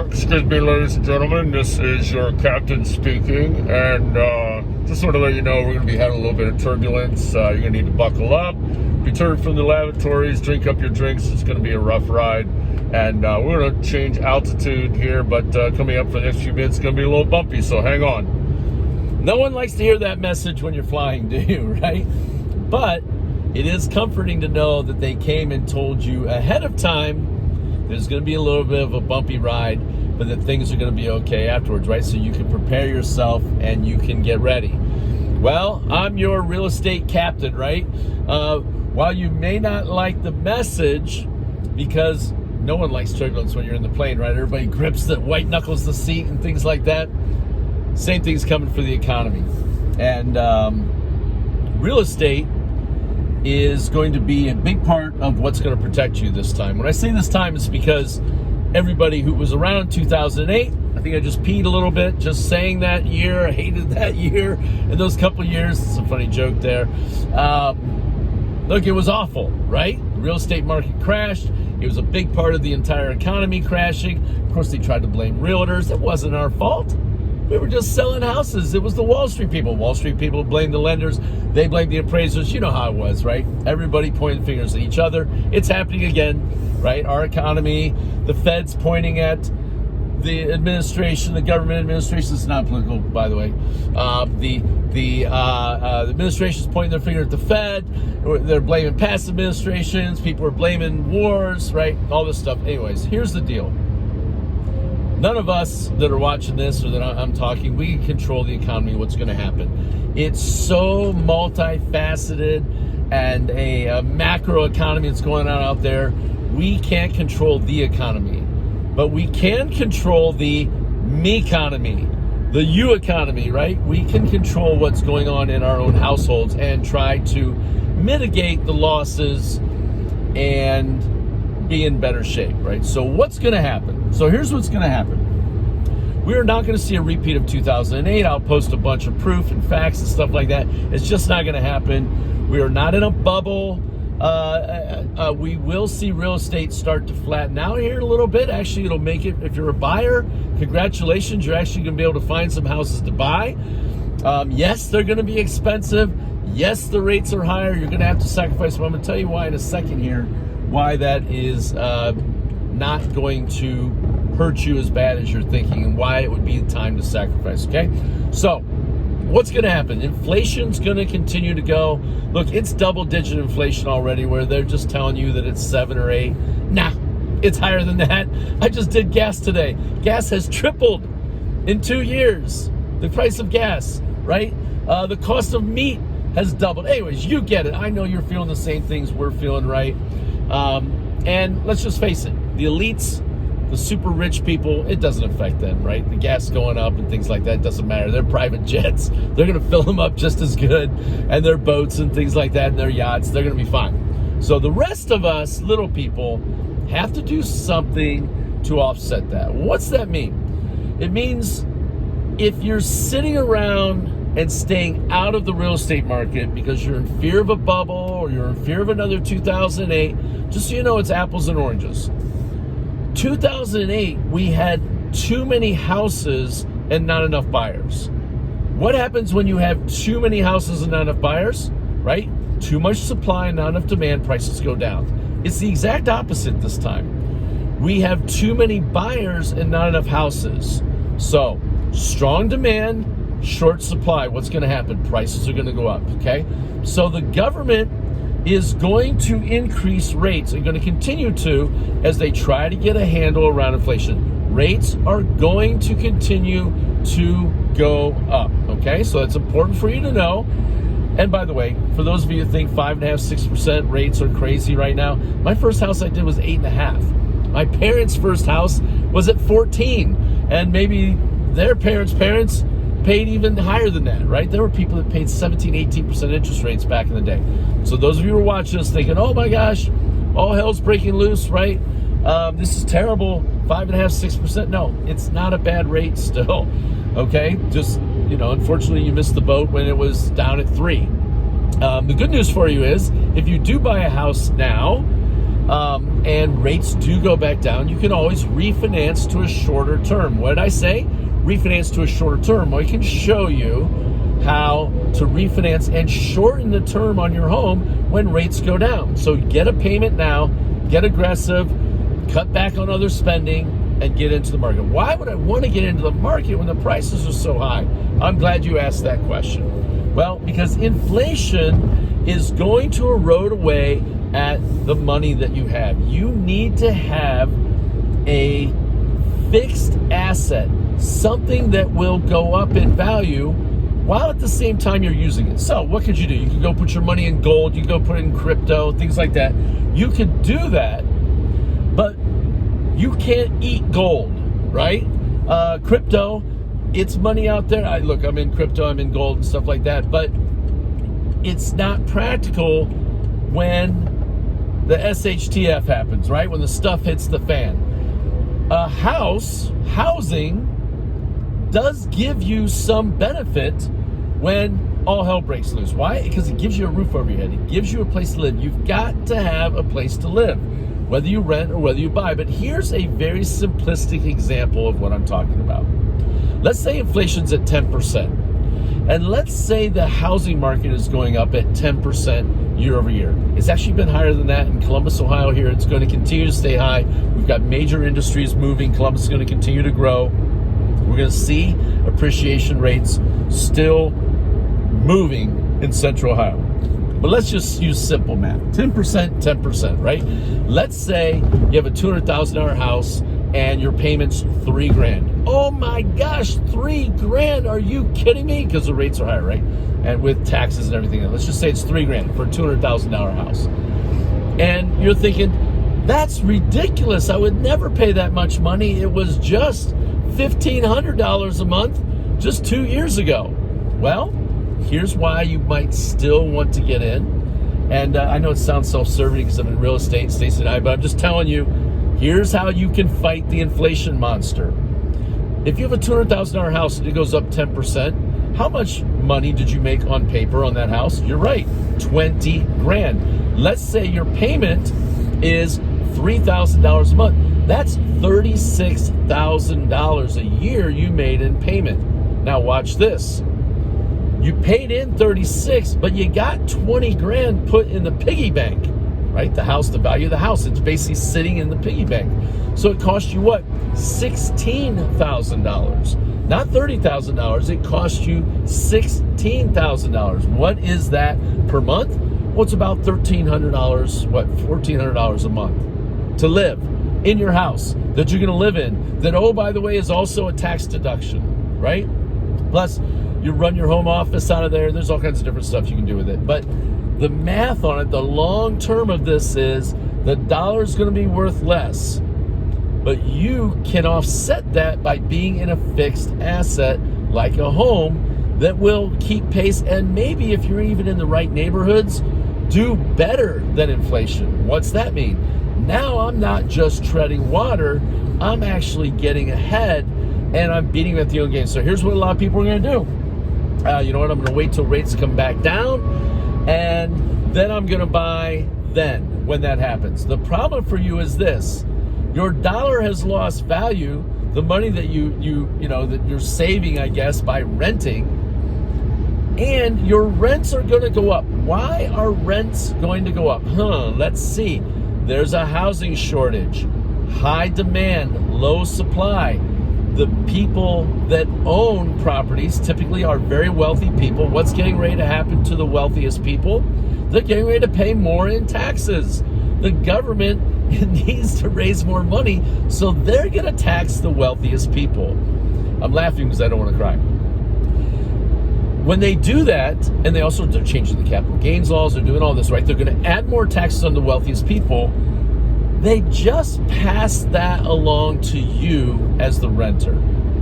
Excuse me, ladies and gentlemen, this is your captain speaking, and just want to let you know we're going to be having a little bit of turbulence. You're going to need to buckle up, return from the lavatories, drink up your drinks. It's going to be a rough ride, and we're going to change altitude here, but coming up for the next few minutes, it's going to be a little bumpy, so hang on. No one likes to hear that message when you're flying, do you, right? But it is comforting to know that they came and told you ahead of time there's going to be a little bit of a bumpy ride, but that things are going to be okay afterwards, right? So you can prepare yourself and you can get ready. Well, I'm your real estate captain, right? While you may not like the message, because no one likes turbulence when you're in the plane, right? Everybody grips the white knuckles the seat and things like that. Same thing's coming for the economy. And real estate is going to be a big part of what's going to protect you this time. When I say this time, it's because everybody who was around in 2008, I think I just peed a little bit just saying that year. I hated that year and those couple of years. It's a funny joke there. Look, it was awful, right? The real estate market crashed. It was a big part of the entire economy crashing. Of course, they tried to blame realtors. It wasn't our fault. We were just selling houses. It was the Wall Street people. Wall Street people blamed the lenders. They blamed the appraisers. You know how it was, right? Everybody pointing fingers at each other. It's happening again, right? Our economy, the Fed's pointing at the administration, the government administration. It's not political, by the way. The administration's pointing their finger at the Fed. They're blaming past administrations. People are blaming wars, right? All this stuff. Anyways, here's the deal. None of us that are watching this or that I'm talking, we can control the economy, what's going to happen. It's so multifaceted and a macro economy that's going on out there. We can't control the economy, but we can control the me economy, the you economy, right? We can control what's going on in our own households and try to mitigate the losses and be in better shape, right? So what's going to happen? So here's what's going to happen. We are not going to see a repeat of 2008. I'll post a bunch of proof and facts and stuff like that. It's just not going to happen. We are not in a bubble. We will see real estate start to flatten out here a little bit. Actually, it'll make it, if you're a buyer, congratulations, you're actually going to be able to find some houses to buy. Yes, they're going to be expensive. Yes, the rates are higher. You're going to have to sacrifice. But I'm going to tell you why in a second here, why that is not going to hurt you as bad as you're thinking and why it would be the time to sacrifice, okay? So what's going to happen? Inflation's going to continue to go. Look, it's double-digit inflation already where they're just telling you that it's 7 or 8. Nah, it's higher than that. I just did gas today. Gas has tripled in 2 years. The price of gas, right? The cost of meat has doubled. Anyways, you get it. I know you're feeling the same things we're feeling, right? And let's just face it, the elites, the super rich people, it doesn't affect them, right? The gas going up and things like that doesn't matter. They're private jets. They're going to fill them up just as good, and their boats and things like that and their yachts, they're going to be fine. So the rest of us, little people, have to do something to offset that. What's that mean? It means if you're sitting around and staying out of the real estate market because you're in fear of a bubble or you're in fear of another 2008, just so you know, it's apples and oranges. 2008, we had too many houses and not enough buyers. What happens when you have too many houses and not enough buyers, right? Too much supply and not enough demand, prices go down. It's the exact opposite this time. We have too many buyers and not enough houses. So, strong demand, short supply. What's going to happen? Prices are going to go up, okay? So the government is going to increase rates and going to continue to as they try to get a handle around inflation. Rates are going to continue to go up, okay? So that's important for you to know. And by the way, for those of you who think 5.5%, 6% rates are crazy right now, my first house I did was 8.5%. My parents' first house was at 14, and maybe their parents' paid even higher than that, right? There were people that paid 17, 18% interest rates back in the day. So those of you who are watching this thinking, oh my gosh, all hell's breaking loose, right? This is terrible, 5.5%, 6%. No, it's not a bad rate still, okay? Just, unfortunately you missed the boat when it was down at 3. The good news for you is if you do buy a house now, and rates do go back down, you can always refinance to a shorter term. What did I say? Refinance to a shorter term. Well, I can show you how to refinance and shorten the term on your home when rates go down. So get a payment now, get aggressive, cut back on other spending, and get into the market. Why would I want to get into the market when the prices are so high? I'm glad you asked that question. Well, because inflation is going to erode away at the money that you have. You need to have a fixed asset, something that will go up in value while at the same time you're using it. So what could you do? You could go put your money in gold, you could go put it in crypto, things like that. You could do that, but you can't eat gold, right? Crypto, it's money out there. I'm in crypto, I'm in gold and stuff like that, but it's not practical when the SHTF happens, right? When the stuff hits the fan. Housing does give you some benefit when all hell breaks loose. Why? Because it gives you a roof over your head. It gives you a place to live. You've got to have a place to live, whether you rent or whether you buy. But here's a very simplistic example of what I'm talking about. Let's say inflation's at 10%. And let's say the housing market is going up at 10% year over year. It's actually been higher than that in Columbus, Ohio here. It's going to continue to stay high. We've got major industries moving. Columbus is going to continue to grow. We're going to see appreciation rates still moving in Central Ohio. But let's just use simple math. 10%, right? Let's say you have a $200,000 house and your payment's $3,000. Oh my gosh, $3,000? Are you kidding me? Because the rates are higher, right? And with taxes and everything. Let's just say it's $3,000 for a $200,000 house. And you're thinking, that's ridiculous. I would never pay that much money. It was just $1,500 a month just 2 years ago. Well, here's why you might still want to get in. And I know it sounds self-serving because I'm in real estate, Stacey and I, but I'm just telling you, here's how you can fight the inflation monster. If you have a $200,000 house and it goes up 10%, how much money did you make on paper on that house? You're right, $20,000. Let's say your payment is $3,000 a month. That's $36,000 a year you made in payment. Now watch this. You paid in 36, but you got $20,000 put in the piggy bank, right? The house, the value of the house, it's basically sitting in the piggy bank. So it cost you what? $16,000. Not $30,000, it cost you $16,000. What is that per month? Well, it's about $1,300, $1,400 a month to live in your house that you're gonna live in. That, oh, by the way, is also a tax deduction, right? Plus, you run your home office out of there. There's all kinds of different stuff you can do with it. But the math on it, the long term of this is the dollar is going to be worth less. But you can offset that by being in a fixed asset like a home that will keep pace. And maybe if you're even in the right neighborhoods, do better than inflation. What's that mean? Now I'm not just treading water. I'm actually getting ahead and I'm beating them at the own game. So here's what a lot of people are going to do. You know what? I'm going to wait till rates come back down, and then I'm going to buy then when that happens. The problem for you is this: your dollar has lost value. The money that you that you're saving, I guess, by renting, and your rents are going to go up. Why are rents going to go up? Let's see. There's a housing shortage, high demand, low supply. The people that own properties typically are very wealthy people. What's getting ready to happen to the wealthiest people? They're getting ready to pay more in taxes. The government needs to raise more money, so they're going to tax the wealthiest people. I'm laughing because I don't want to cry. When they do that, and they're changing the capital gains laws, they're doing all this, right? They're going to add more taxes on the wealthiest people. They just pass that along to you as the renter.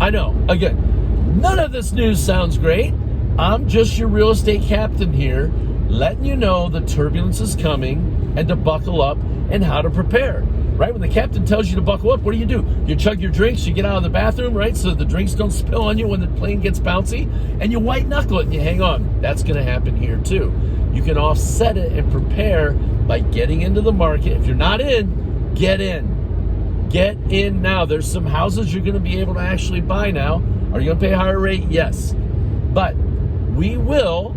I know, again, none of this news sounds great. I'm just your real estate captain here, letting you know the turbulence is coming and to buckle up and how to prepare, right? When the captain tells you to buckle up, what do? You chug your drinks, you get out of the bathroom, right? So the drinks don't spill on you when the plane gets bouncy, and you white knuckle it and you hang on. That's gonna happen here too. You can offset it and prepare by getting into the market. If you're not in, get in. Get in now. There's some houses you're going to be able to actually buy now. Are you going to pay a higher rate? Yes. But we will,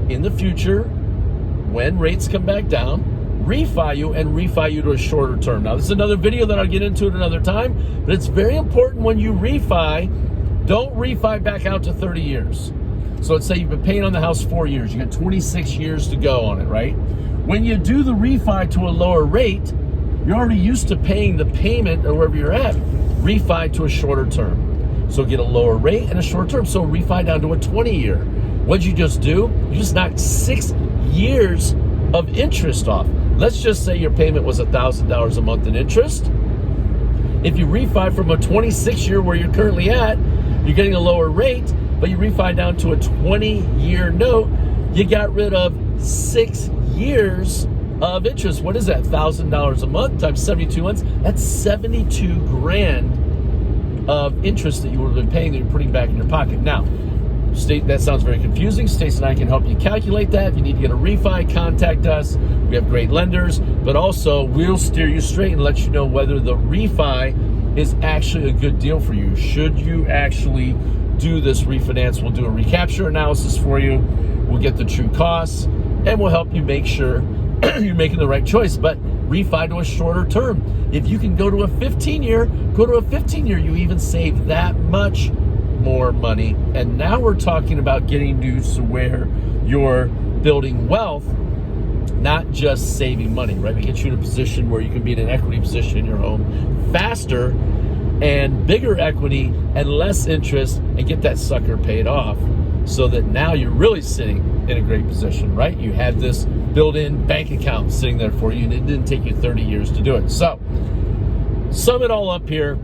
in the future, when rates come back down, refi you to a shorter term. Now, this is another video that I'll get into at another time, but it's very important when you refi, don't refi back out to 30 years. So let's say you've been paying on the house 4 years. You got 26 years to go on it, right? When you do the refi to a lower rate, you're already used to paying the payment or wherever you're at, refi to a shorter term. So get a lower rate and a short term. So refi down to a 20-year. What'd you just do? You just knocked 6 years of interest off. Let's just say your payment was $1,000 a month in interest. If you refi from a 26-year where you're currently at, you're getting a lower rate, but you refi down to a 20-year note, you got rid of 6 years of interest. What is that? $1,000 a month times 72 months. That's 72 grand of interest that you would have been paying that you're putting back in your pocket. Now, that sounds very confusing. Stacey and I can help you calculate that. If you need to get a refi, contact us. We have great lenders, but also we'll steer you straight and let you know whether the refi is actually a good deal for you. Should you actually do this refinance? We'll do a recapture analysis for you. We'll get the true costs, and we'll help you make sure you're making the right choice. But refi to a shorter term. If you can go to a 15-year, go to a 15-year. You even save that much more money. And now we're talking about getting you to where you're building wealth, not just saving money, right? We get you in a position where you can be in an equity position in your home faster and bigger equity and less interest and get that sucker paid off so that now you're really sitting in a great position, right? You had this built-in bank account sitting there for you and it didn't take you 30 years to do it. So, sum it all up here.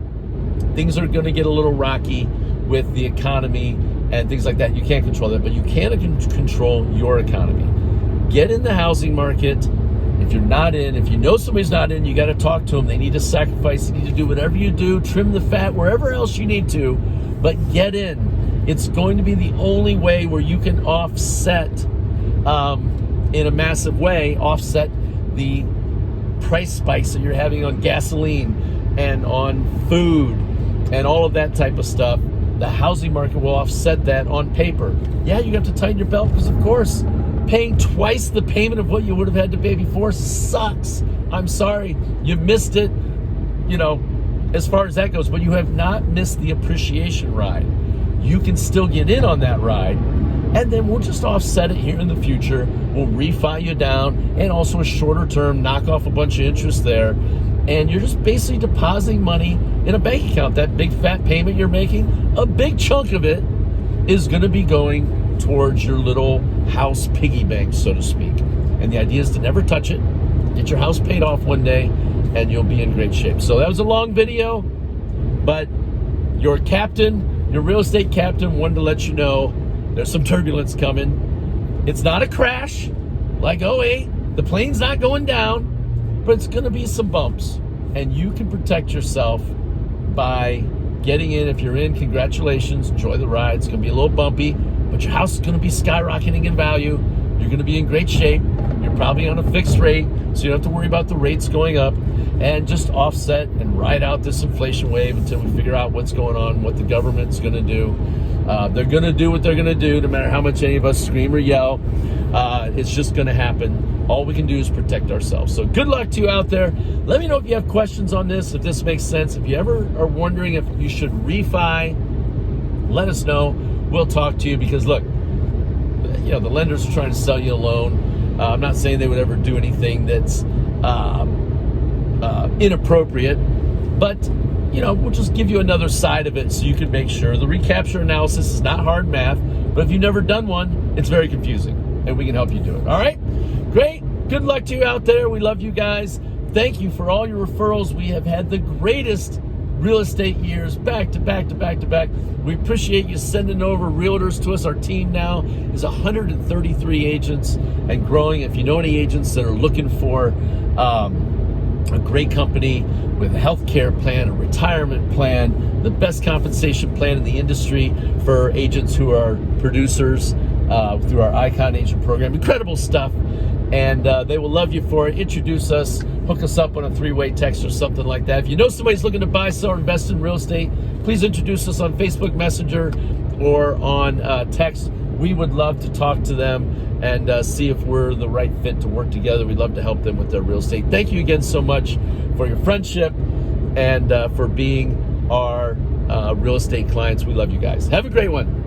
Things are going to get a little rocky with the economy and things like that. You can't control that, but you can control your economy. Get in the housing market. If you're not in, if you know somebody's not in, you got to talk to them. They need to sacrifice. You need to do whatever you do, trim the fat, wherever else you need to, but get in. It's going to be the only way where you can offset, in a massive way, offset the price spikes that you're having on gasoline and on food and all of that type of stuff. The housing market will offset that on paper. Yeah, you have to tighten your belt because, of course, paying twice the payment of what you would have had to pay before sucks. I'm sorry, you missed it, as far as that goes, but you have not missed the appreciation ride. You can still get in on that ride, and then we'll just offset it here in the future. We'll refi you down, and also a shorter term, knock off a bunch of interest there, and you're just basically depositing money in a bank account. That big fat payment you're making, a big chunk of it is going to be going towards your little house piggy bank, so to speak. And the idea is to never touch it, get your house paid off one day, and you'll be in great shape. So that was a long video, but your captain, your real estate captain, wanted to let you know there's some turbulence coming. It's not a crash like '08. The plane's not going down, but it's going to be some bumps. And you can protect yourself by getting in. If you're in, congratulations. Enjoy the ride. It's going to be a little bumpy, but your house is going to be skyrocketing in value. You're going to be in great shape. You're probably on a fixed rate, so you don't have to worry about the rates going up. And just offset and ride out this inflation wave until we figure out what's going on, what the government's going to do. They're going to do what they're going to do, no matter how much any of us scream or yell. It's just going to happen. All we can do is protect ourselves. So good luck to you out there. Let me know if you have questions on this, if this makes sense. If you ever are wondering if you should refi, let us know. We'll talk to you because, look, the lenders are trying to sell you a loan. I'm not saying they would ever do anything that's inappropriate, but we'll just give you another side of it so you can make sure. The recapture analysis is not hard math, but if you've never done one, it's very confusing, and we can help you do it. All right? Great. Good luck to you out there. We love you guys. Thank you for all your referrals. We have had the greatest real estate years back to back to back to back. We appreciate you sending over realtors to us. Our team now is 133 agents and growing. If you know any agents that are looking for a great company with a health care plan, a retirement plan, the best compensation plan in the industry for agents who are producers through our Icon Agent program. Incredible stuff. and they will love you for it. Introduce us, hook us up on a 3-way text or something like that. If you know somebody's looking to buy, sell, or invest in real estate, please introduce us on Facebook Messenger or on text. We would love to talk to them and see if we're the right fit to work together. We'd love to help them with their real estate. Thank you again so much for your friendship and for being our real estate clients. We love you guys. Have a great one.